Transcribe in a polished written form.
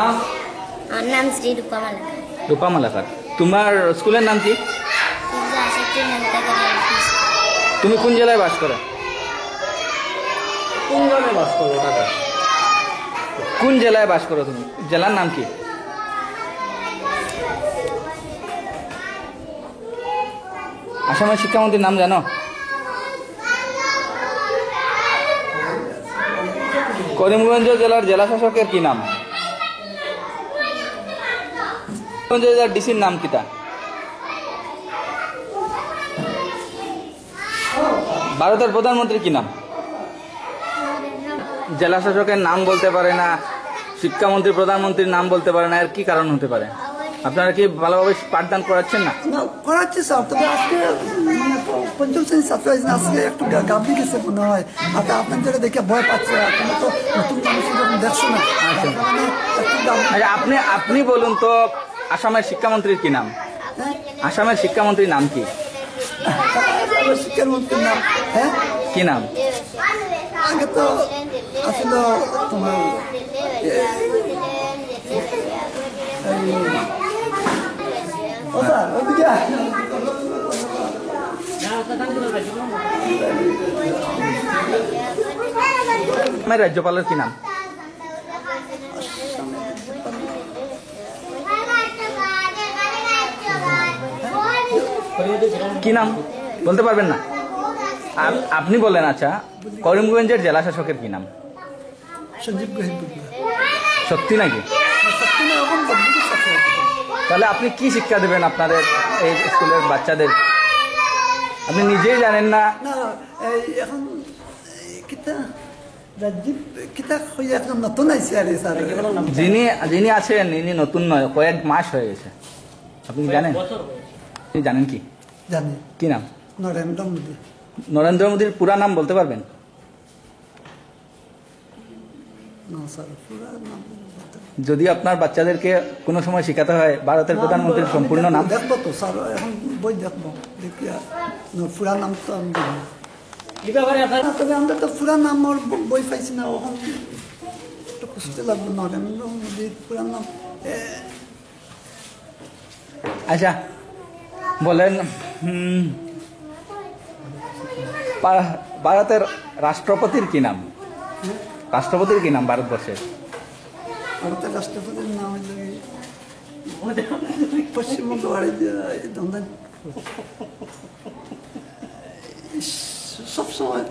নাম? আমার নাম শ্রী রূপা মালাকার। রূপা মালাকার। তোমার স্কুলের নাম কি? তুমি কোন জেলায় বাস করো? কোন জেলায় বাস করো? টাকা কোন জেলায় বাস করো তুমি? জেলার নাম কি? আসামের শিক্ষামন্ত্রীর নাম জানো? করিমগঞ্জ জেলার জেলা শাসকের কি নাম? করিমগঞ্জ জেলার ডিসির নাম কিটা? ভারতের প্রধানমন্ত্রী কি নাম? জেলা শাসকের নাম বলতে পারে না, শিক্ষামন্ত্রী প্রধানমন্ত্রীর নাম বলতে পারে না, এর কি কারণ হতে পারে? আপনারা কি ভালোভাবে পাঠদান করাচ্ছেন না? করাচ্ছি স্যার, তবে আজকে মানে পঞ্চম শ্রেণীর ছাত্র আজকে একটু গাবড়ি গেছে মনে হয়। আপনাদের দেখে ভয় পাচ্ছে, আপনারা তো নতুন মানুষ দেখছো না। আচ্ছা, আপনি বলুন তো, আসামের শিক্ষামন্ত্রীর কি নাম? আসামের শিক্ষামন্ত্রীর নাম কি? শিক্ষামন্ত্রীর নাম হ্যাঁ কি নাম? আগে তো আসলে তোমার ওদিকে রাজ্যপালের কি নাম? কি নাম বলতে পারবেন না? আপনি বলেন। আচ্ছা, করিমগঞ্জের জেলা শাসকের কি নাম? সঞ্জীব গোহিল। সত্যি নাকি? তাহলে আপনি কি শিক্ষা দেবেন আপনাদের এই স্কুলের বাচ্চাদের? আপনি নিজেই জানেন না। এখন নতুন আইসি আর যিনি আছেন ইনি নতুন নয়, কয়েক মাস হয়ে গেছে। আপনি জানেন? আপনি জানেন কি? জানি। কি নাম? নরেন্দ্র মোদী। নরেন্দ্র মোদীর পুরা নাম বলতে পারবেন? যদি আপনার বাচ্চাদেরকে কোনো সময় শেখাতে হয় ভারতের প্রধানমন্ত্রীর সম্পূর্ণ নাম? দেখবো তো স্যার, এখন বই দেখবো, দেখিয়া পুরা নাম তো আমি জানি। তবে আমরা তো পুরা নাম ওর বই পাইছি না, ওখান একটু খুঁজতে লাগবে। নরেন্দ্র মোদীর পুরা নাম। আচ্ছা বলেন, ভারতের রাষ্ট্রপতির কি নাম? রাষ্ট্রপতির কি নাম ভারতবর্ষের? ভারতের রাষ্ট্রপতির নাম পশ্চিমবঙ্গ সবসময়